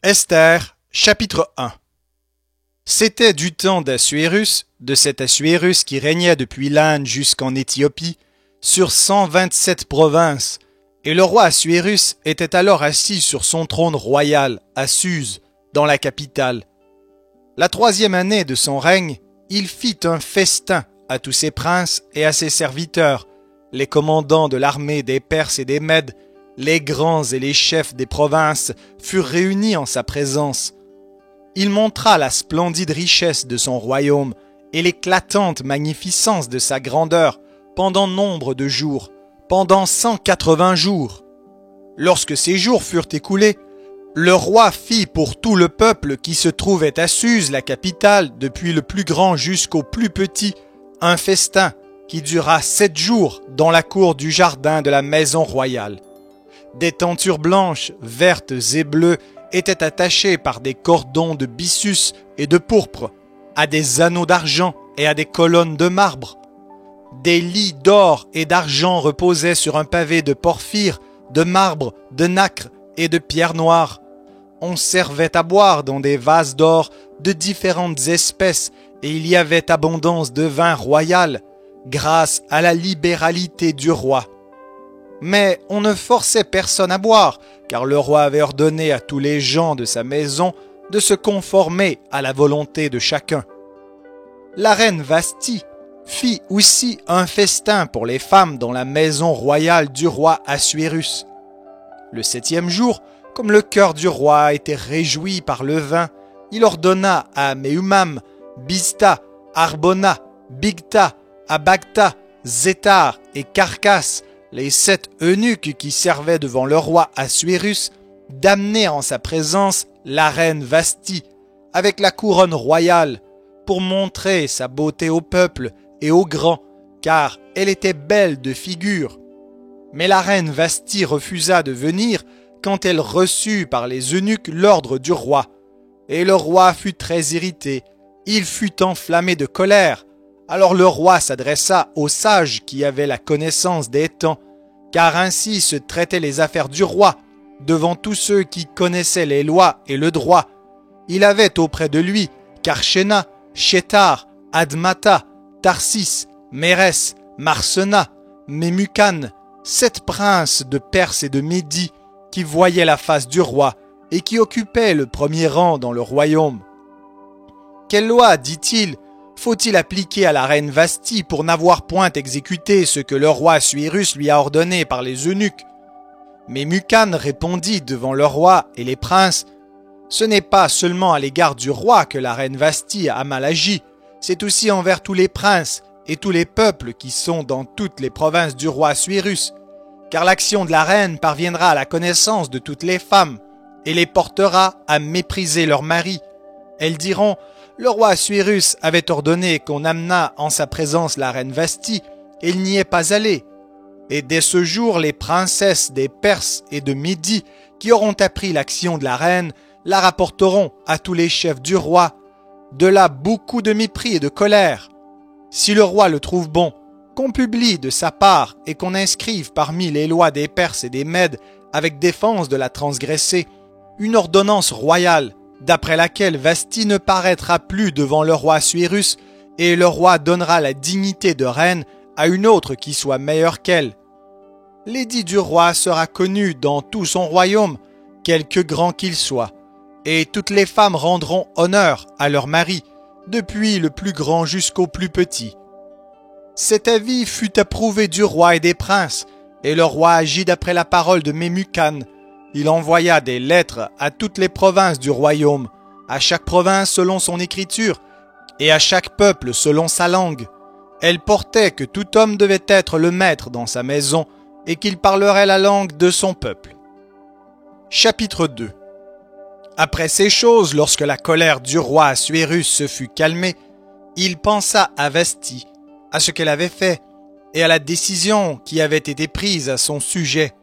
Esther, chapitre 1. C'était du temps d'Assuérus, de cet Assuérus qui régnait depuis l'Inde jusqu'en Éthiopie, sur 127 provinces, et le roi Assuérus était alors assis sur son trône royal, à Suse, dans la capitale. La 3e année de son règne, il fit un festin à tous ses princes et à ses serviteurs, les commandants de l'armée des Perses et des Mèdes, les grands et les chefs des provinces furent réunis en sa présence. Il montra la splendide richesse de son royaume et l'éclatante magnificence de sa grandeur pendant nombre de jours, pendant 180 jours. Lorsque ces jours furent écoulés, le roi fit pour tout le peuple qui se trouvait à Suse, la capitale, depuis le plus grand jusqu'au plus petit, un festin qui dura 7 jours dans la cour du jardin de la maison royale. Des tentures blanches, vertes et bleues étaient attachées par des cordons de byssus et de pourpre, à des anneaux d'argent et à des colonnes de marbre. Des lits d'or et d'argent reposaient sur un pavé de porphyre, de marbre, de nacre et de pierre noire. On servait à boire dans des vases d'or de différentes espèces et il y avait abondance de vin royal, grâce à la libéralité du roi. Mais on ne forçait personne à boire, car le roi avait ordonné à tous les gens de sa maison de se conformer à la volonté de chacun. La reine Vasthi fit aussi un festin pour les femmes dans la maison royale du roi Assuérus. Le 7e jour, comme le cœur du roi était réjoui par le vin, il ordonna à Mehumam, Biztha, Harbona, Bigtha, Abagtha, Zéthar et Carcas, les 7 eunuques qui servaient devant le roi Assuérus, d'amener en sa présence la reine Vasthi, avec la couronne royale, pour montrer sa beauté au peuple et aux grands, car elle était belle de figure. Mais la reine Vasthi refusa de venir quand elle reçut par les eunuques l'ordre du roi. Et le roi fut très irrité, il fut enflammé de colère. Alors le roi s'adressa aux sages qui avaient la connaissance des temps, car ainsi se traitaient les affaires du roi, devant tous ceux qui connaissaient les lois et le droit. Il avait auprès de lui Karshena, Shétar, Admata, Tarsis, Mérès, Marsena, Memucan, 7 princes de Perse et de Médie qui voyaient la face du roi et qui occupaient le premier rang dans le royaume. Quelle loi, dit-il, faut-il appliquer à la reine Vasthi pour n'avoir point exécuté ce que le roi Assuérus lui a ordonné par les eunuques? Mais Memucan répondit devant le roi et les princes, « Ce n'est pas seulement à l'égard du roi que la reine Vasthi a mal agi, c'est aussi envers tous les princes et tous les peuples qui sont dans toutes les provinces du roi Assuérus, car l'action de la reine parviendra à la connaissance de toutes les femmes et les portera à mépriser leurs maris. Elles diront, le roi Assuérus avait ordonné qu'on amenât en sa présence la reine Vasthi, et il n'y est pas allé. Et dès ce jour, les princesses des Perses et de Médie, qui auront appris l'action de la reine, la rapporteront à tous les chefs du roi. De là beaucoup de mépris et de colère. Si le roi le trouve bon, qu'on publie de sa part et qu'on inscrive parmi les lois des Perses et des Mèdes, avec défense de la transgresser, une ordonnance royale, d'après laquelle Vasthi ne paraîtra plus devant le roi Assuérus, et le roi donnera la dignité de reine à une autre qui soit meilleure qu'elle. L'édit du roi sera connu dans tout son royaume, quelque grand qu'il soit, et toutes les femmes rendront honneur à leur mari, depuis le plus grand jusqu'au plus petit. Cet avis fut approuvé du roi et des princes, et le roi agit d'après la parole de Memucan. Il envoya des lettres à toutes les provinces du royaume, à chaque province selon son écriture, et à chaque peuple selon sa langue. Elle portait que tout homme devait être le maître dans sa maison, et qu'il parlerait la langue de son peuple. Chapitre 2. Après ces choses, lorsque la colère du roi Assuérus se fut calmée, il pensa à Vasthi, à ce qu'elle avait fait, et à la décision qui avait été prise à son sujet.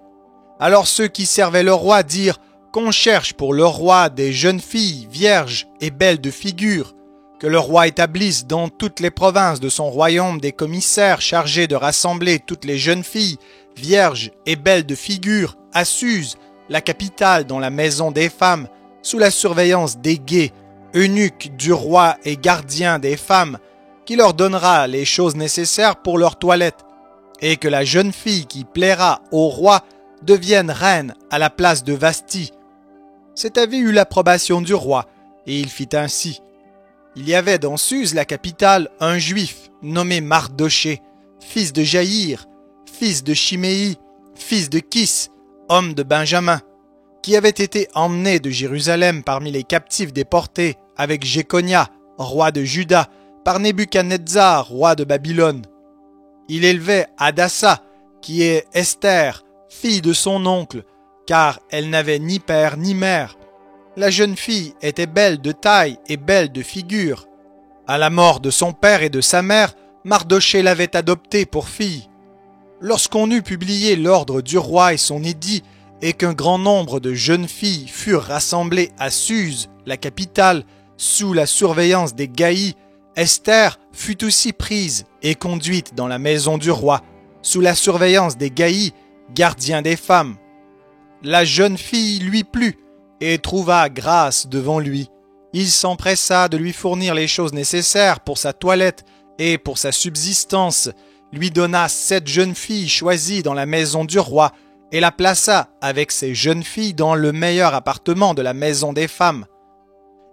Alors ceux qui servaient le roi dirent qu'on cherche pour le roi des jeunes filles vierges et belles de figure, que le roi établisse dans toutes les provinces de son royaume des commissaires chargés de rassembler toutes les jeunes filles vierges et belles de figure à Suse, la capitale dans la maison des femmes, sous la surveillance des guets, eunuques du roi et gardiens des femmes, qui leur donnera les choses nécessaires pour leur toilette, et que la jeune fille qui plaira au roi devienne reine à la place de Vasti. Cet avis eut l'approbation du roi, et il fit ainsi. Il y avait dans Suse, la capitale, un juif nommé Mardoché, fils de Jaïr, fils de Chiméi, fils de Kis, homme de Benjamin, qui avait été emmené de Jérusalem parmi les captifs déportés avec Jéconia, roi de Juda, par Nebuchadnezzar, roi de Babylone. Il élevait Hadassa, qui est Esther, fille de son oncle, car elle n'avait ni père ni mère. La jeune fille était belle de taille et belle de figure. À la mort de son père et de sa mère, Mardoché l'avait adoptée pour fille. Lorsqu'on eut publié l'ordre du roi et son édit, et qu'un grand nombre de jeunes filles furent rassemblées à Suse, la capitale, sous la surveillance des Gaïs, Esther fut aussi prise et conduite dans la maison du roi, sous la surveillance des Gaïs, gardiens des femmes. La jeune fille lui plut et trouva grâce devant lui. Il s'empressa de lui fournir les choses nécessaires pour sa toilette et pour sa subsistance, lui donna 7 jeunes filles choisies dans la maison du roi et la plaça avec ces jeunes filles dans le meilleur appartement de la maison des femmes.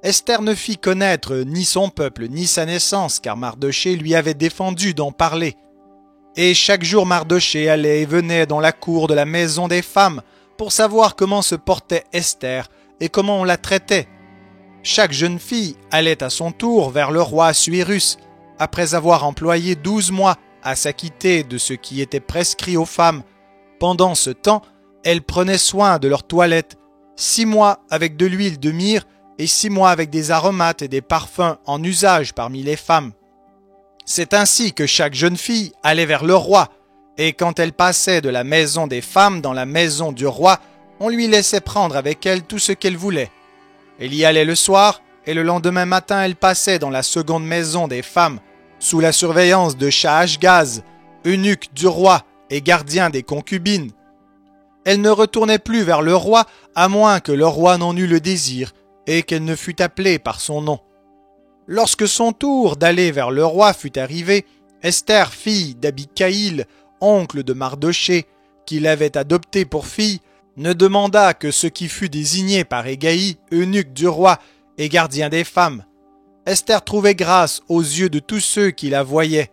Esther ne fit connaître ni son peuple ni sa naissance, car Mardoché lui avait défendu d'en parler. Et chaque jour Mardoché allait et venait dans la cour de la maison des femmes pour savoir comment se portait Esther et comment on la traitait. Chaque jeune fille allait à son tour vers le roi Assuérus, après avoir employé 12 mois à s'acquitter de ce qui était prescrit aux femmes. Pendant ce temps, elles prenaient soin de leur toilette, 6 mois avec de l'huile de myrrhe et 6 mois avec des aromates et des parfums en usage parmi les femmes. C'est ainsi que chaque jeune fille allait vers le roi, et quand elle passait de la maison des femmes dans la maison du roi, on lui laissait prendre avec elle tout ce qu'elle voulait. Elle y allait le soir, et le lendemain matin elle passait dans la seconde maison des femmes, sous la surveillance de Shaashgaz, eunuque du roi et gardien des concubines. Elle ne retournait plus vers le roi, à moins que le roi n'en eût le désir, et qu'elle ne fût appelée par son nom. Lorsque son tour d'aller vers le roi fut arrivé, Esther, fille d'Abikaïl, oncle de Mardoché, qui l'avait adoptée pour fille, ne demanda que ce qui fut désigné par Hégaï, eunuque du roi et gardien des femmes. Esther trouvait grâce aux yeux de tous ceux qui la voyaient.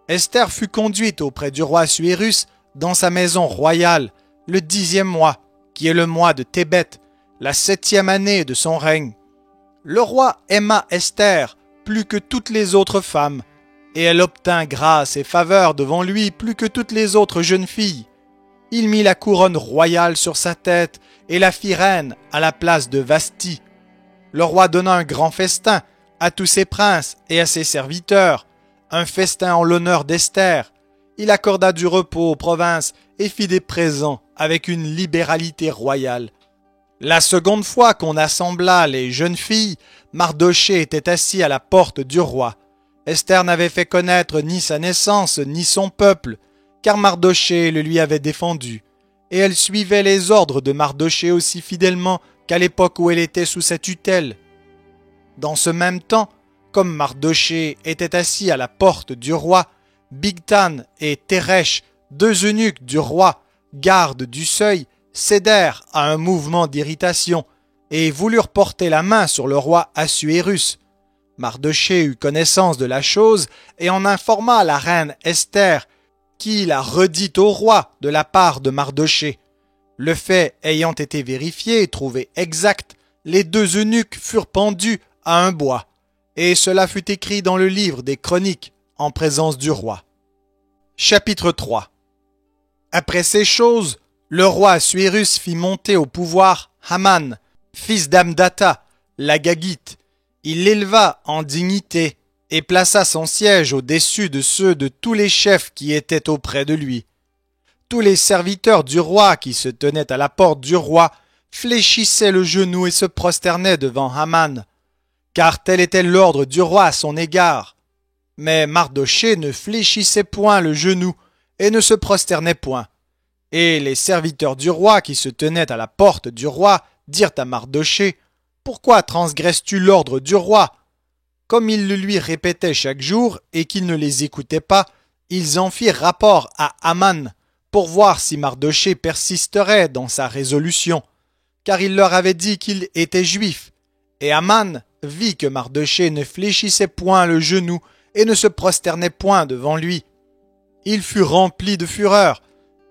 Esther fut conduite auprès du roi Assuérus dans sa maison royale, le 10e mois, qui est le mois de Tébet, la 7e année de son règne. Le roi aima Esther plus que toutes les autres femmes, et elle obtint grâce et faveur devant lui plus que toutes les autres jeunes filles. Il mit la couronne royale sur sa tête et la fit reine à la place de Vasti. Le roi donna un grand festin à tous ses princes et à ses serviteurs, un festin en l'honneur d'Esther. Il accorda du repos aux provinces et fit des présents avec une libéralité royale. La seconde fois qu'on assembla les jeunes filles, Mardoché était assis à la porte du roi. Esther n'avait fait connaître ni sa naissance ni son peuple, car Mardoché le lui avait défendu, et elle suivait les ordres de Mardoché aussi fidèlement qu'à l'époque où elle était sous sa tutelle. Dans ce même temps, comme Mardoché était assis à la porte du roi, Bigtan et Teresh, 2 eunuques du roi, gardes du seuil, cédèrent à un mouvement d'irritation et voulurent porter la main sur le roi Assuérus. Mardoché eut connaissance de la chose et en informa la reine Esther, qui la redit au roi de la part de Mardoché. Le fait ayant été vérifié et trouvé exact, les 2 eunuques furent pendus à un bois, et cela fut écrit dans le livre des Chroniques, en présence du roi. Chapitre 3. Après ces choses, le roi Assuérus fit monter au pouvoir Haman, fils d'Amdata, l'Agagite. Il l'éleva en dignité et plaça son siège au-dessus de ceux de tous les chefs qui étaient auprès de lui. Tous les serviteurs du roi qui se tenaient à la porte du roi fléchissaient le genou et se prosternaient devant Haman, car tel était l'ordre du roi à son égard. Mais Mardoché ne fléchissait point le genou et ne se prosternait point. Et les serviteurs du roi qui se tenaient à la porte du roi dirent à Mardoché : « pourquoi transgresses-tu l'ordre du roi ?» Comme ils le lui répétaient chaque jour et qu'il ne les écoutait pas, ils en firent rapport à Aman pour voir si Mardochée persisterait dans sa résolution, car il leur avait dit qu'il était juif. Et Aman vit que Mardochée ne fléchissait point le genou et ne se prosternait point devant lui. Il fut rempli de fureur,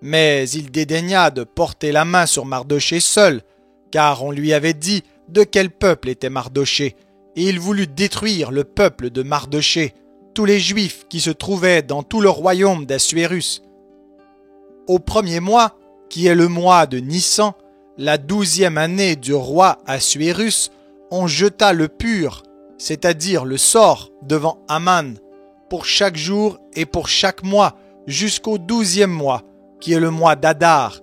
mais il dédaigna de porter la main sur Mardochée seul, car on lui avait dit de quel peuple était Mardochée, et il voulut détruire le peuple de Mardochée, tous les Juifs qui se trouvaient dans tout le royaume d'Assuérus. Au premier mois, qui est le mois de Nissan, la 12e année du roi Assuérus, on jeta le pur, c'est-à-dire le sort, devant Aman, pour chaque jour et pour chaque mois, jusqu'au 12e mois, qui est le mois d'Adar.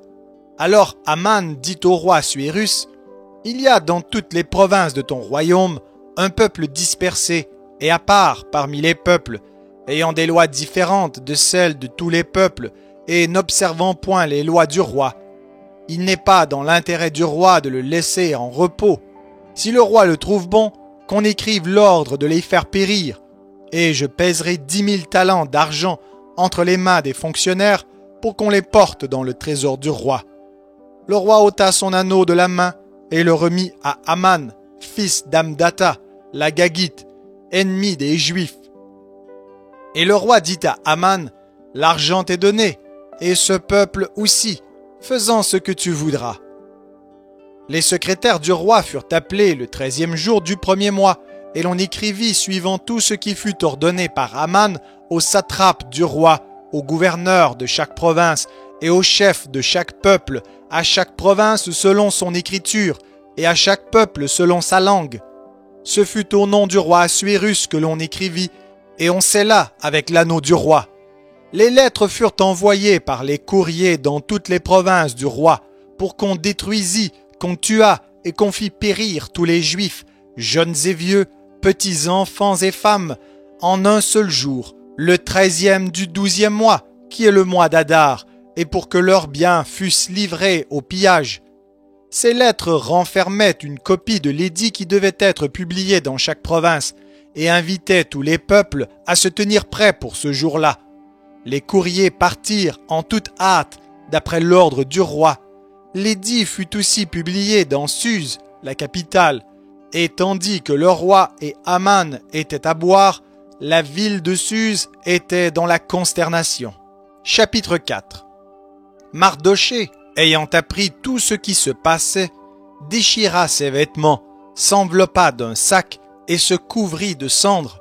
Alors Aman dit au roi Assuérus, « Il y a dans toutes les provinces de ton royaume un peuple dispersé et à part parmi les peuples, ayant des lois différentes de celles de tous les peuples et n'observant point les lois du roi. Il n'est pas dans l'intérêt du roi de le laisser en repos. Si le roi le trouve bon, qu'on écrive l'ordre de les faire périr, et je pèserai 10 000 talents d'argent entre les mains des fonctionnaires pour qu'on les porte dans le trésor du roi. » Le roi ôta son anneau de la main et le remit à Aman, fils d'Amdata, la Gagite, ennemi des Juifs. Et le roi dit à Aman, « L'argent t'est donné, et ce peuple aussi, faisant ce que tu voudras. » Les secrétaires du roi furent appelés le 13e jour du premier mois, et l'on écrivit suivant tout ce qui fut ordonné par Aman aux satrapes du roi, aux gouverneurs de chaque province et aux chefs de chaque peuple, à chaque province selon son écriture, et à chaque peuple selon sa langue. Ce fut au nom du roi Assuérus que l'on écrivit, et on scella avec l'anneau du roi. Les lettres furent envoyées par les courriers dans toutes les provinces du roi, pour qu'on détruisît, qu'on tuât et qu'on fît périr tous les Juifs, jeunes et vieux, petits enfants et femmes, en un seul jour, le 13e du 12e mois, qui est le mois d'Adar, et pour que leurs biens fussent livrés au pillage. Ces lettres renfermaient une copie de l'édit qui devait être publié dans chaque province, et invitaient tous les peuples à se tenir prêts pour ce jour-là. Les courriers partirent en toute hâte, d'après l'ordre du roi. L'édit fut aussi publié dans Suse, la capitale, et tandis que le roi et Aman étaient à boire, la ville de Suse était dans la consternation. Chapitre 4. Mardochée, ayant appris tout ce qui se passait, déchira ses vêtements, s'enveloppa d'un sac et se couvrit de cendres.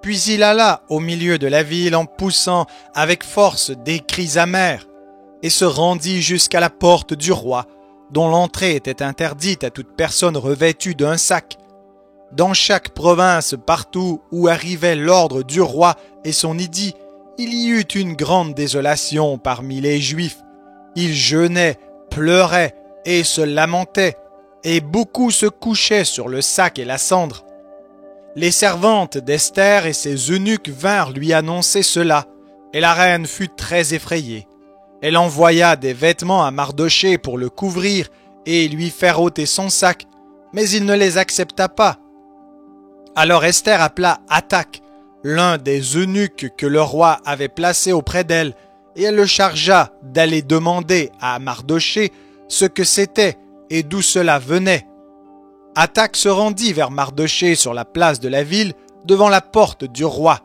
Puis il alla au milieu de la ville en poussant avec force des cris amers, et se rendit jusqu'à la porte du roi, dont l'entrée était interdite à toute personne revêtue d'un sac. Dans chaque province, partout où arrivait l'ordre du roi et son édit, il y eut une grande désolation parmi les Juifs. Ils jeûnaient, pleuraient et se lamentaient, et beaucoup se couchaient sur le sac et la cendre. Les servantes d'Esther et ses eunuques vinrent lui annoncer cela, et la reine fut très effrayée. Elle envoya des vêtements à Mardochée pour le couvrir et lui faire ôter son sac, mais il ne les accepta pas. Alors Esther appela Hathach, l'un des eunuques que le roi avait placé auprès d'elle, et elle le chargea d'aller demander à Mardochée ce que c'était et d'où cela venait. Hathach se rendit vers Mardochée sur la place de la ville, devant la porte du roi.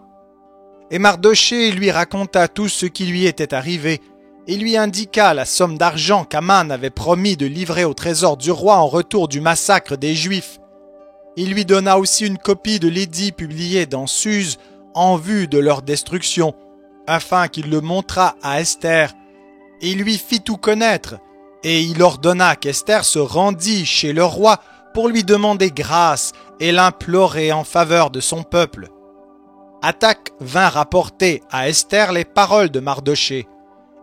Et Mardochée lui raconta tout ce qui lui était arrivé, et lui indiqua la somme d'argent qu'Aman avait promis de livrer au trésor du roi en retour du massacre des Juifs. Il lui donna aussi une copie de l'édit publié dans Suse en vue de leur destruction, afin qu'il le montrât à Esther. Et il lui fit tout connaître, et il ordonna qu'Esther se rendît chez le roi pour lui demander grâce et l'implorer en faveur de son peuple. Hathach vint rapporter à Esther les paroles de Mardochée.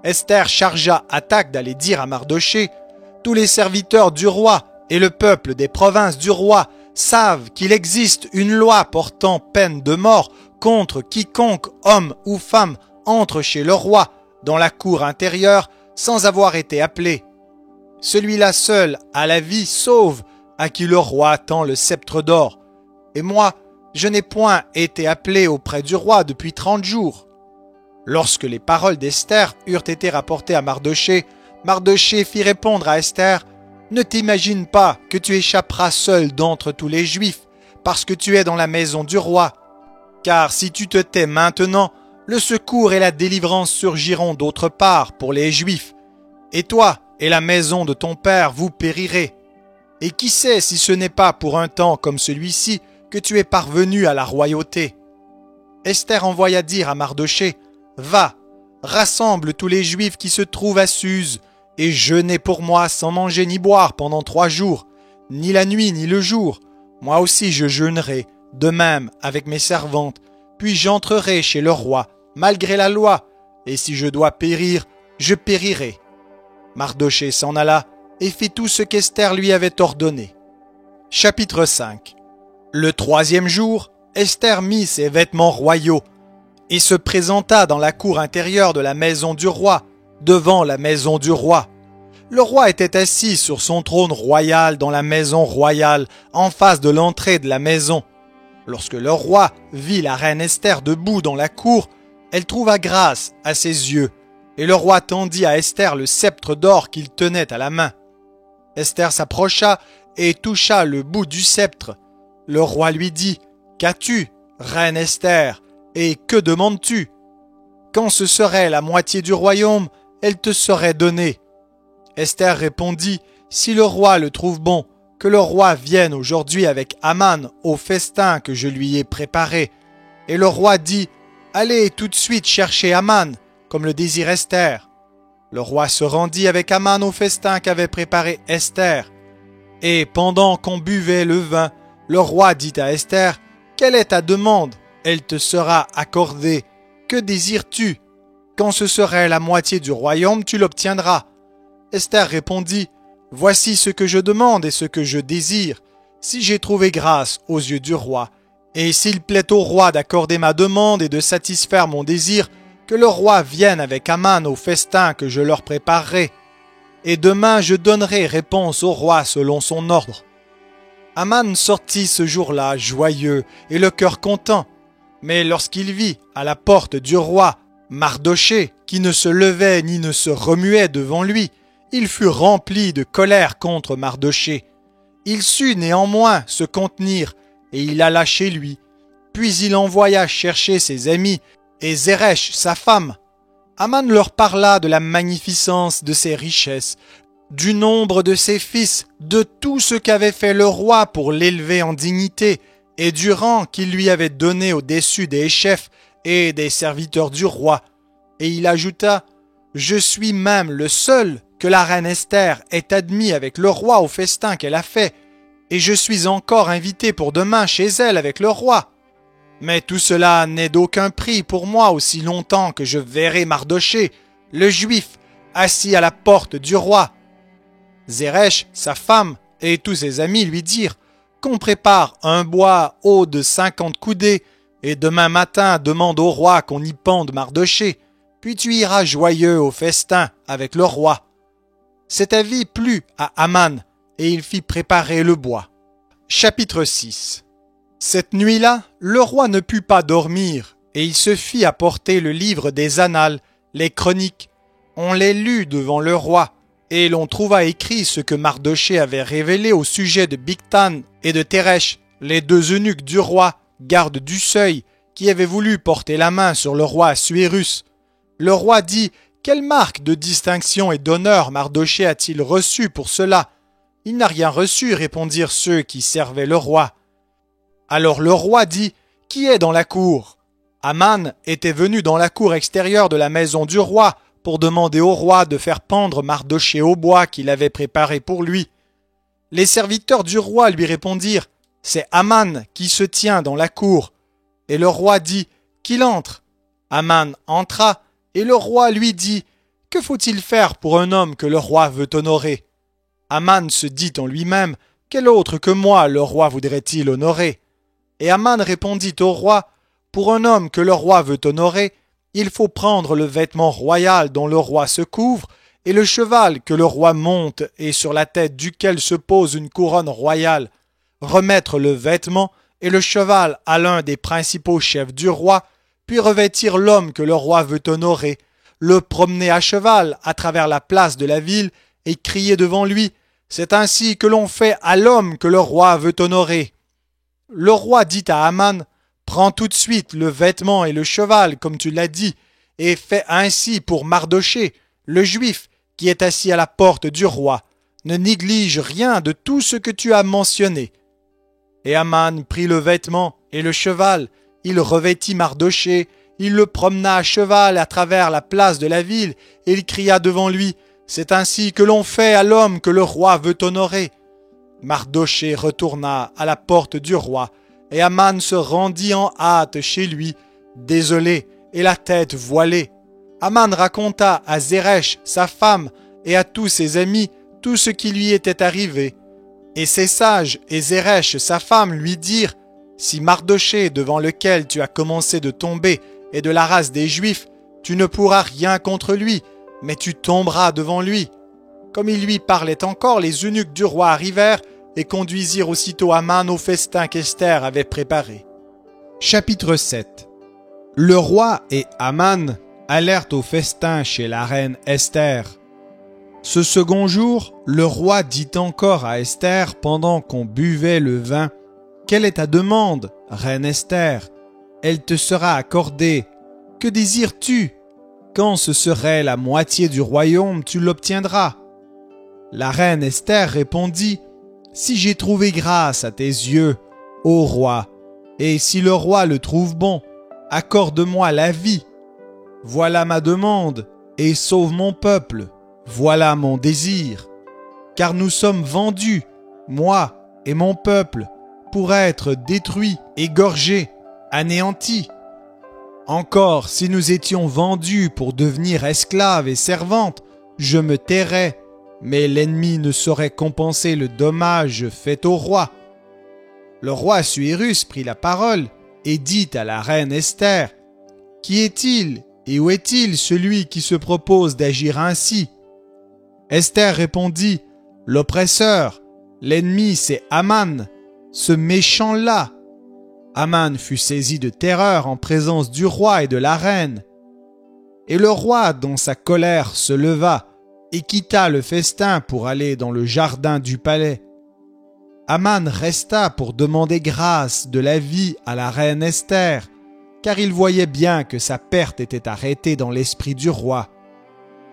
Esther chargea Hathach d'aller dire à Mardochée, « Tous les serviteurs du roi et le peuple des provinces du roi savent qu'il existe une loi portant peine de mort contre quiconque, homme ou femme, entre chez le roi dans la cour intérieure sans avoir été appelé. Celui-là seul a la vie sauve à qui le roi tend le sceptre d'or. Et moi, je n'ai point été appelé auprès du roi depuis 30 jours. » Lorsque les paroles d'Esther eurent été rapportées à Mardochée, Mardochée fit répondre à Esther: « Ne t'imagine pas que tu échapperas seul d'entre tous les Juifs, parce que tu es dans la maison du roi. Car si tu te tais maintenant, le secours et la délivrance surgiront d'autre part pour les Juifs. Et toi et la maison de ton père, vous périrez. Et qui sait si ce n'est pas pour un temps comme celui-ci que tu es parvenu à la royauté. » Esther envoya dire à Mardochée: « Va, rassemble tous les Juifs qui se trouvent à Suse, et jeûnez pour moi sans manger ni boire pendant 3 jours, ni la nuit ni le jour. Moi aussi je jeûnerai, de même avec mes servantes, puis j'entrerai chez le roi, malgré la loi, et si je dois périr, je périrai. » Mardochée s'en alla et fit tout ce qu'Esther lui avait ordonné. Chapitre 5. Le 3e jour, Esther mit ses vêtements royaux et se présenta dans la cour intérieure de la maison du roi, devant la maison du roi. Le roi était assis sur son trône royal dans la maison royale, en face de l'entrée de la maison. Lorsque le roi vit la reine Esther debout dans la cour, elle trouva grâce à ses yeux, et le roi tendit à Esther le sceptre d'or qu'il tenait à la main. Esther s'approcha et toucha le bout du sceptre. Le roi lui dit: « Qu'as-tu, reine Esther, et que demandes-tu? Quand ce serait la moitié du royaume, elle te serait donnée. » Esther répondit: « Si le roi le trouve bon, que le roi vienne aujourd'hui avec Aman au festin que je lui ai préparé. » Et le roi dit: « Allez tout de suite chercher Aman, comme le désire Esther. » Le roi se rendit avec Aman au festin qu'avait préparé Esther. Et pendant qu'on buvait le vin, le roi dit à Esther: « Quelle est ta demande? Elle te sera accordée. Que désires-tu? Quand ce serait la moitié du royaume, tu l'obtiendras. » Esther répondit: « Voici ce que je demande et ce que je désire, si j'ai trouvé grâce aux yeux du roi. Et s'il plaît au roi d'accorder ma demande et de satisfaire mon désir, que le roi vienne avec Aman au festin que je leur préparerai. Et demain je donnerai réponse au roi selon son ordre. » Aman sortit ce jour-là joyeux et le cœur content. Mais lorsqu'il vit à la porte du roi Mardochée, qui ne se levait ni ne se remuait devant lui, il fut rempli de colère contre Mardochée. Il sut néanmoins se contenir, et il alla chez lui. Puis il envoya chercher ses amis et Zeresh, sa femme. Aman leur parla de la magnificence de ses richesses, du nombre de ses fils, de tout ce qu'avait fait le roi pour l'élever en dignité, et du rang qu'il lui avait donné au-dessus des chefs et des serviteurs du roi. Et il ajouta: « Je suis même le seul que la reine Esther ait admis avec le roi au festin qu'elle a fait, et je suis encore invité pour demain chez elle avec le roi. Mais tout cela n'est d'aucun prix pour moi aussi longtemps que je verrai Mardochée, le juif, assis à la porte du roi. » Zeresh, sa femme, et tous ses amis lui dirent: « Qu'on prépare un bois haut de 50 coudées, et demain matin demande au roi qu'on y pende Mardochée, puis tu iras joyeux au festin avec le roi. » Cet avis plut à Aman, et il fit préparer le bois. Chapitre 6. Cette nuit-là, le roi ne put pas dormir, et il se fit apporter le livre des annales, les chroniques. On les lut devant le roi, et l'on trouva écrit ce que Mardochée avait révélé au sujet de Bigtan et de Teresh, les 2 eunuques du roi, gardes du seuil, qui avaient voulu porter la main sur le roi Assuérus. Le roi dit: « Quelle marque de distinction et d'honneur Mardochée a-t-il reçu pour cela? » « Il n'a rien reçu, répondirent ceux qui servaient le roi. Alors le roi dit: « Qui est dans la cour ?» Aman était venu dans la cour extérieure de la maison du roi pour demander au roi de faire pendre Mardochée au bois qu'il avait préparé pour lui. Les serviteurs du roi lui répondirent: « C'est Aman qui se tient dans la cour. » Et le roi dit: « Qu'il entre. » Aman entra, et le roi lui dit: « Que faut-il faire pour un homme que le roi veut honorer ?» Aman se dit en lui-même: « Quel autre que moi le roi voudrait-il honorer ?» Et Aman répondit au roi: « Pour un homme que le roi veut honorer, il faut prendre le vêtement royal dont le roi se couvre et le cheval que le roi monte et sur la tête duquel se pose une couronne royale, remettre le vêtement et le cheval à l'un des principaux chefs du roi, puis revêtir l'homme que le roi veut honorer, le promener à cheval à travers la place de la ville et crier devant lui « C'est ainsi que l'on fait à l'homme que le roi veut honorer. » Le roi dit à Aman « Prends tout de suite le vêtement et le cheval comme tu l'as dit, et fais ainsi pour Mardochée, le juif, qui est assis à la porte du roi. Ne néglige rien de tout ce que tu as mentionné. » Et Aman prit le vêtement et le cheval, il revêtit Mardochée, il le promena à cheval à travers la place de la ville, et il cria devant lui « C'est ainsi que l'on fait à l'homme que le roi veut honorer. » Mardochée retourna à la porte du roi, et Aman se rendit en hâte chez lui, désolé et la tête voilée. Aman raconta à Zeresh, sa femme, et à tous ses amis tout ce qui lui était arrivé. Et ses sages et Zeresh, sa femme, lui dirent « Si Mardochée, devant lequel tu as commencé de tomber, est de la race des Juifs, tu ne pourras rien contre lui, mais tu tomberas devant lui. » Comme il lui parlait encore, les eunuques du roi arrivèrent et conduisirent aussitôt Aman au festin qu'Esther avait préparé. Chapitre 7. Le roi et Aman allèrent au festin chez la reine Esther. Ce second jour, le roi dit encore à Esther pendant qu'on buvait le vin « Quelle est ta demande, reine Esther? Elle te sera accordée. Que désires-tu? Quand ce serait la moitié du royaume, tu l'obtiendras. » La reine Esther répondit « Si j'ai trouvé grâce à tes yeux, ô roi, et si le roi le trouve bon, accorde-moi la vie. Voilà ma demande, et sauve mon peuple. Voilà mon désir. Car nous sommes vendus, moi et mon peuple, pour être détruits, égorgés, anéantis. Encore, si nous étions vendus pour devenir esclaves et servantes, je me tairais, mais l'ennemi ne saurait compenser le dommage fait au roi. » Le roi Assuérus prit la parole et dit à la reine Esther « Qui est-il et où est-il celui qui se propose d'agir ainsi ?» Esther répondit « L'oppresseur, l'ennemi c'est Aman, ce méchant-là. » Aman fut saisi de terreur en présence du roi et de la reine. Et le roi, dans sa colère, se leva et quitta le festin pour aller dans le jardin du palais. Aman resta pour demander grâce de la vie à la reine Esther, car il voyait bien que sa perte était arrêtée dans l'esprit du roi.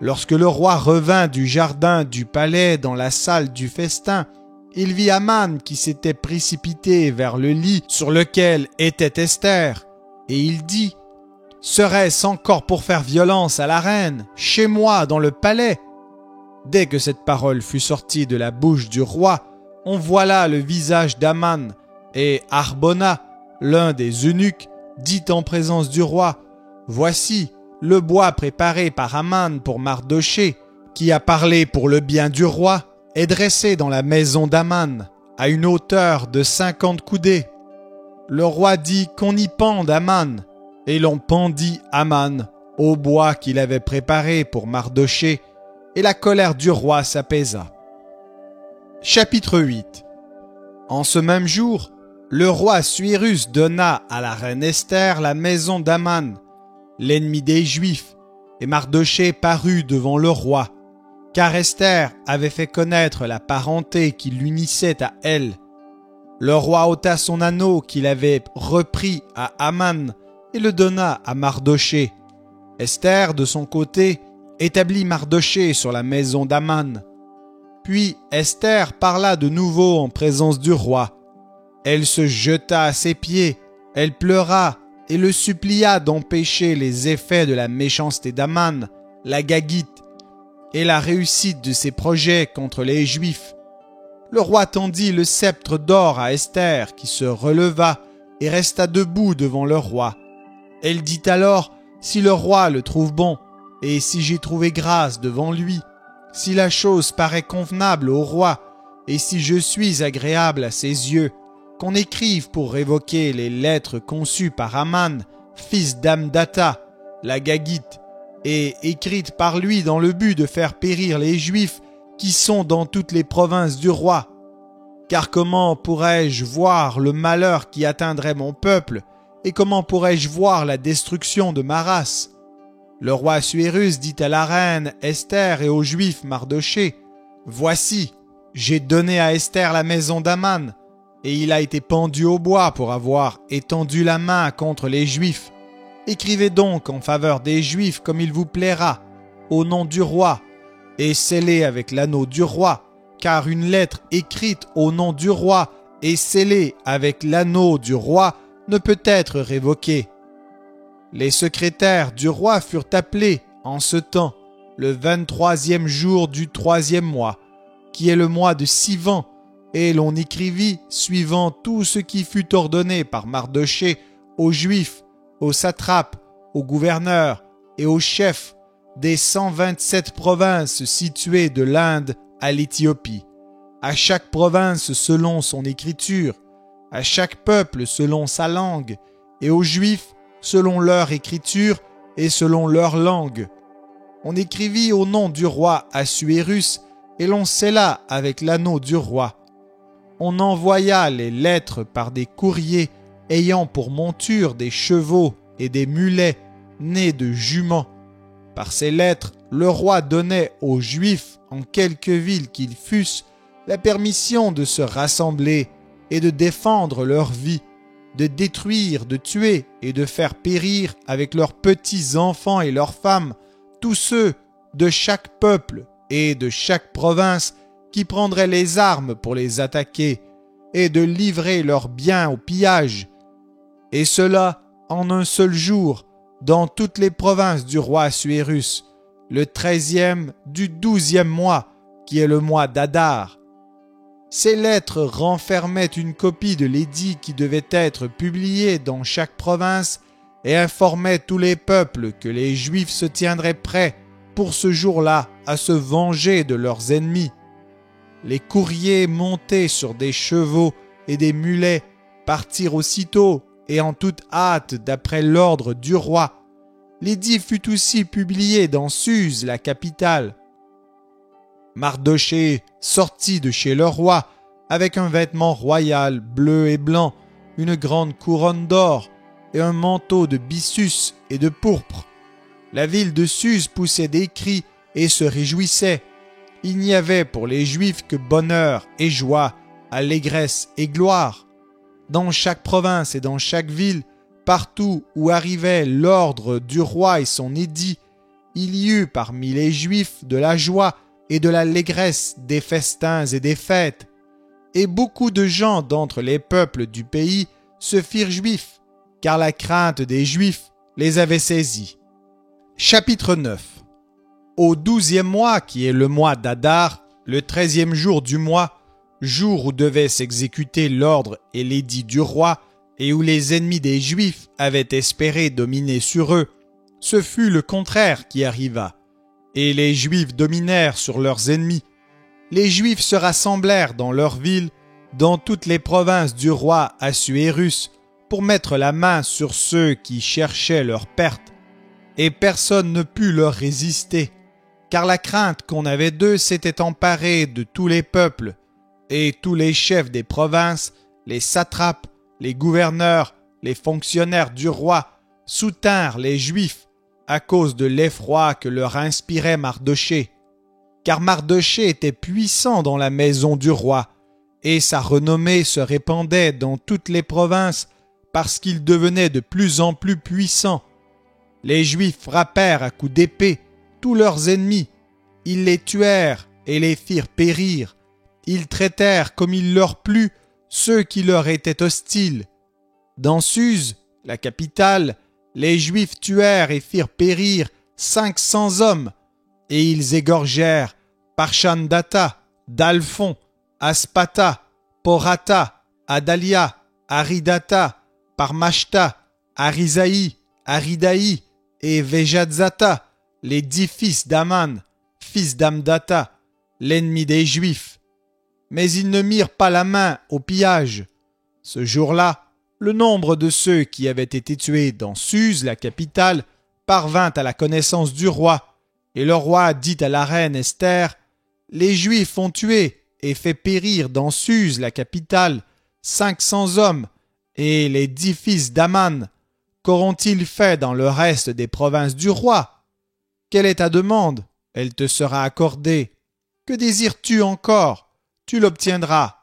Lorsque le roi revint du jardin du palais dans la salle du festin, il vit Aman qui s'était précipité vers le lit sur lequel était Esther, et il dit « Serait-ce encore pour faire violence à la reine, chez moi dans le palais ?» Dès que cette parole fut sortie de la bouche du roi, on voit là le visage d'Aman, et Harbona, l'un des eunuques, dit en présence du roi « Voici le bois préparé par Aman pour Mardochée, qui a parlé pour le bien du roi, est dressé dans la maison d'Aman, à une hauteur de 50 coudées. » Le roi dit qu'on y pende Aman, et l'on pendit Aman au bois qu'il avait préparé pour Mardochée, et la colère du roi s'apaisa. Chapitre 8. En ce même jour, le roi Assuérus donna à la reine Esther la maison d'Aman, l'ennemi des Juifs, et Mardochée parut devant le roi, car Esther avait fait connaître la parenté qui l'unissait à elle. Le roi ôta son anneau qu'il avait repris à Aman et le donna à Mardochée. Esther, de son côté, établit Mardochée sur la maison d'Aman. Puis Esther parla de nouveau en présence du roi. Elle se jeta à ses pieds, elle pleura et le supplia d'empêcher les effets de la méchanceté d'Aman, la Gagite, et la réussite de ses projets contre les Juifs. Le roi tendit le sceptre d'or à Esther, qui se releva et resta debout devant le roi. Elle dit alors, « Si le roi le trouve bon, et si j'ai trouvé grâce devant lui, si la chose paraît convenable au roi, et si je suis agréable à ses yeux, qu'on écrive pour révoquer les lettres conçues par Aman, fils d'Amdata, la Gagite, et écrite par lui dans le but de faire périr les Juifs qui sont dans toutes les provinces du roi. Car comment pourrais-je voir le malheur qui atteindrait mon peuple, et comment pourrais-je voir la destruction de ma race? Le roi Assuérus dit à la reine Esther et aux Juifs Mardochée, « Voici, j'ai donné à Esther la maison d'Aman, et il a été pendu au bois pour avoir étendu la main contre les Juifs. Écrivez donc en faveur des Juifs comme il vous plaira, au nom du roi, et scellez avec l'anneau du roi, car une lettre écrite au nom du roi et scellée avec l'anneau du roi ne peut être révoquée. » Les secrétaires du roi furent appelés en ce temps, le 23e jour du 3e mois, qui est le mois de Sivan, et l'on écrivit, suivant tout ce qui fut ordonné par Mardochée, aux Juifs, aux satrapes, aux gouverneurs et aux chefs des 127 provinces situées de l'Inde à l'Éthiopie, à chaque province selon son écriture, à chaque peuple selon sa langue, et aux Juifs selon leur écriture et selon leur langue. On écrivit au nom du roi Assuérus, et l'on scella avec l'anneau du roi. On envoya les lettres par des courriers ayant pour monture des chevaux et des mulets nés de juments. Par ces lettres, le roi donnait aux Juifs, en quelque ville qu'ils fussent, la permission de se rassembler et de défendre leur vie, de détruire, de tuer et de faire périr avec leurs petits-enfants et leurs femmes tous ceux de chaque peuple et de chaque province qui prendraient les armes pour les attaquer, et de livrer leurs biens au pillage. Et cela en un seul jour, dans toutes les provinces du roi Assuérus, le 13e du 12e mois, qui est le mois d'Adar. Ces lettres renfermaient une copie de l'édit qui devait être publié dans chaque province et informaient tous les peuples que les Juifs se tiendraient prêts pour ce jour-là à se venger de leurs ennemis. Les courriers montés sur des chevaux et des mulets partirent aussitôt et en toute hâte d'après l'ordre du roi. L'édit fut aussi publié dans Suse, la capitale. Mardochée sortit de chez le roi avec un vêtement royal bleu et blanc, une grande couronne d'or et un manteau de byssus et de pourpre. La ville de Suse poussait des cris et se réjouissait. Il n'y avait pour les Juifs que bonheur et joie, allégresse et gloire. Dans chaque province et dans chaque ville, partout où arrivait l'ordre du roi et son édit, il y eut parmi les Juifs de la joie et de l'allégresse, des festins et des fêtes. Et beaucoup de gens d'entre les peuples du pays se firent juifs, car la crainte des Juifs les avait saisis. Chapitre 9. Au 12e mois, qui est le mois d'Adar, le 13e jour du mois, jour où devait s'exécuter l'ordre et l'édit du roi, et où les ennemis des Juifs avaient espéré dominer sur eux, ce fut le contraire qui arriva. Et les Juifs dominèrent sur leurs ennemis. Les Juifs se rassemblèrent dans leurs villes, dans toutes les provinces du roi Assuérus, pour mettre la main sur ceux qui cherchaient leur perte. Et personne ne put leur résister, car la crainte qu'on avait d'eux s'était emparée de tous les peuples, et tous les chefs des provinces, les satrapes, les gouverneurs, les fonctionnaires du roi, soutinrent les Juifs à cause de l'effroi que leur inspirait Mardochée. Car Mardochée était puissant dans la maison du roi, et sa renommée se répandait dans toutes les provinces parce qu'il devenait de plus en plus puissant. Les Juifs frappèrent à coups d'épée tous leurs ennemis. Ils les tuèrent et les firent périr. Ils traitèrent comme il leur plut ceux qui leur étaient hostiles. Dans Suse, la capitale, les Juifs tuèrent et firent périr 500 hommes, et ils égorgèrent Parchandata, Dalphon, Aspata, Porata, Adalia, Aridata, Parmashta, Arisaï, Aridaï et Véjatzata, les 10 fils d'Aman, fils d'Amdata, l'ennemi des Juifs. Mais ils ne mirent pas la main au pillage. Ce jour-là, le nombre de ceux qui avaient été tués dans Suse, la capitale, parvint à la connaissance du roi, et le roi dit à la reine Esther, « Les Juifs ont tué et fait périr dans Suse, la capitale, 500 hommes, et les 10 fils d'Aman. Qu'auront-ils fait dans le reste des provinces du roi? Quelle est ta demande? Elle te sera accordée. Que désires-tu encore? Tu l'obtiendras. »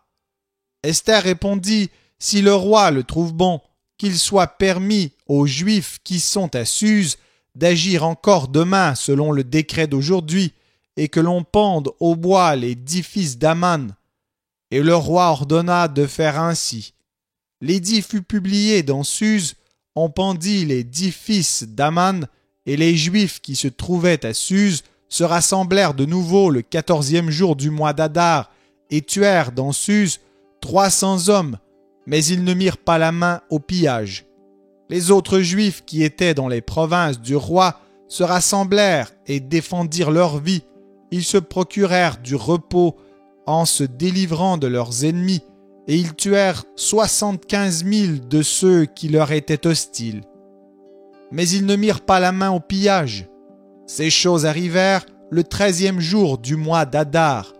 Esther répondit, « Si le roi le trouve bon, qu'il soit permis aux Juifs qui sont à Suse d'agir encore demain selon le décret d'aujourd'hui, et que l'on pende au bois les 10 fils d'Aman. » Et le roi ordonna de faire ainsi. L'édit fut publié dans Suse, on pendit les 10 fils d'Aman, et les Juifs qui se trouvaient à Suse se rassemblèrent de nouveau le 14e jour du mois d'Adar, et tuèrent dans Suse 300 hommes, mais ils ne mirent pas la main au pillage. Les autres Juifs qui étaient dans les provinces du roi se rassemblèrent et défendirent leur vie. Ils se procurèrent du repos en se délivrant de leurs ennemis, et ils tuèrent 75 000 de ceux qui leur étaient hostiles. Mais ils ne mirent pas la main au pillage. Ces choses arrivèrent le 13e jour du mois d'Adar.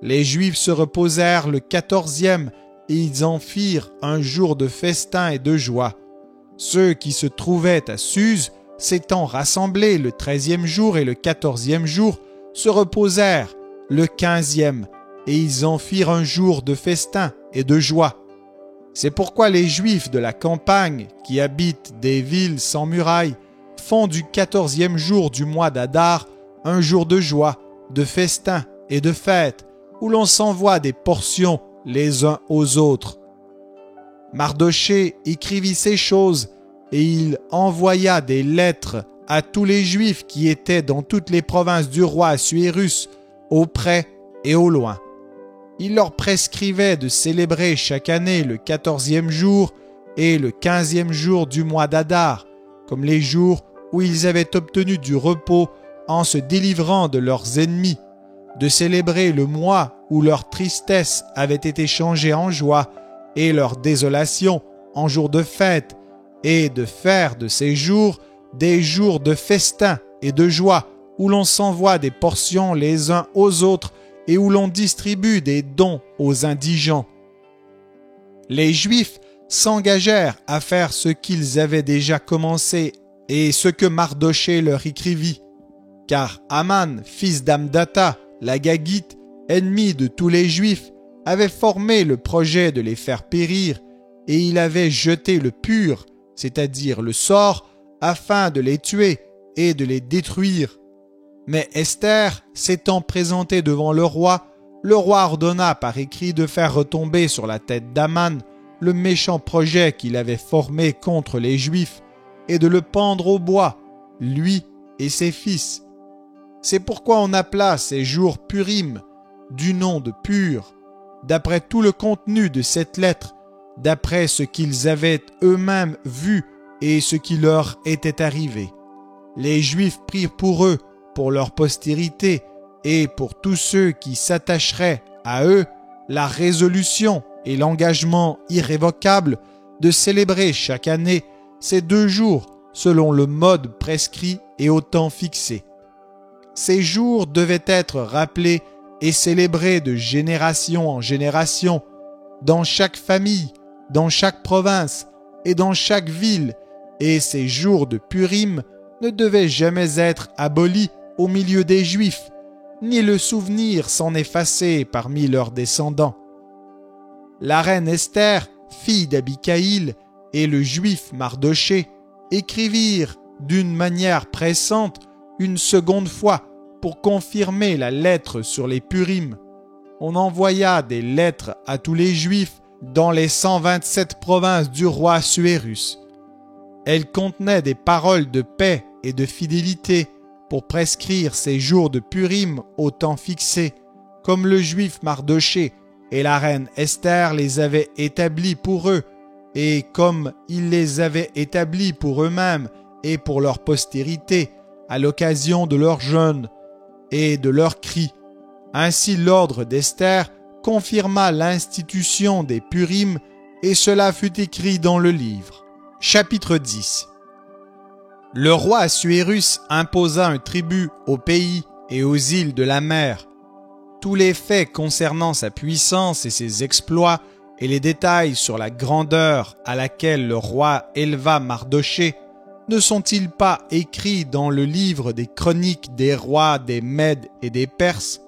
Les Juifs se reposèrent le 14e, et ils en firent un jour de festin et de joie. Ceux qui se trouvaient à Suse, s'étant rassemblés le 13e jour et le 14e jour, se reposèrent le 15e, et ils en firent un jour de festin et de joie. C'est pourquoi les Juifs de la campagne, qui habitent des villes sans murailles, font du 14e jour du mois d'Adar un jour de joie, de festin et de fête, où l'on s'envoie des portions les uns aux autres. Mardochée écrivit ces choses, et il envoya des lettres à tous les Juifs qui étaient dans toutes les provinces du roi Assuérus, au près et au loin. Il leur prescrivait de célébrer chaque année le 14e jour et le 15e jour du mois d'Adar, comme les jours où ils avaient obtenu du repos en se délivrant de leurs ennemis, de célébrer le mois où leur tristesse avait été changée en joie et leur désolation en jour de fête, et de faire de ces jours des jours de festin et de joie, où l'on s'envoie des portions les uns aux autres et où l'on distribue des dons aux indigents. Les Juifs s'engagèrent à faire ce qu'ils avaient déjà commencé et ce que Mardochée leur écrivit, car Aman, fils d'Amdata, la Gagite, ennemi de tous les Juifs, avait formé le projet de les faire périr, et il avait jeté le pur, c'est-à-dire le sort, afin de les tuer et de les détruire. Mais Esther, s'étant présentée devant le roi ordonna par écrit de faire retomber sur la tête d'Aman le méchant projet qu'il avait formé contre les Juifs, et de le pendre au bois, lui et ses fils. C'est pourquoi on appela ces jours Purim, du nom de pur, d'après tout le contenu de cette lettre, d'après ce qu'ils avaient eux-mêmes vu et ce qui leur était arrivé. Les Juifs prirent pour eux, pour leur postérité et pour tous ceux qui s'attacheraient à eux, la résolution et l'engagement irrévocable de célébrer chaque année ces 2 jours selon le mode prescrit et au temps fixé. Ces jours devaient être rappelés et célébrés de génération en génération, dans chaque famille, dans chaque province et dans chaque ville, et ces jours de Purim ne devaient jamais être abolis au milieu des Juifs, ni le souvenir s'en effacer parmi leurs descendants. La reine Esther, fille d'Abicaïl, et le Juif Mardochée écrivirent d'une manière pressante une seconde fois pour confirmer la lettre sur les Purim. On envoya des lettres à tous les Juifs dans les 127 provinces du roi Assuérus. Elles contenaient des paroles de paix et de fidélité pour prescrire ces jours de Purim au temps fixé, comme le Juif Mardochée et la reine Esther les avaient établis pour eux, et comme ils les avaient établis pour eux-mêmes et pour leur postérité, à l'occasion de leur jeûne et de leurs cris. Ainsi l'ordre d'Esther confirma l'institution des Purim, et cela fut écrit dans le livre. Chapitre 10. Le roi Assuérus imposa un tribut aux pays et aux îles de la mer. Tous les faits concernant sa puissance et ses exploits et les détails sur la grandeur à laquelle le roi éleva Mardochée ne sont-ils pas écrits dans le livre des chroniques des rois des Mèdes et des Perses?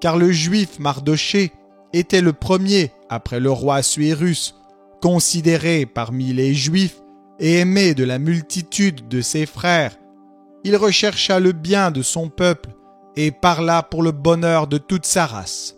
Car le juif Mardochée était le premier, après le roi Assuérus, considéré parmi les Juifs et aimé de la multitude de ses frères. Il rechercha le bien de son peuple et parla pour le bonheur de toute sa race.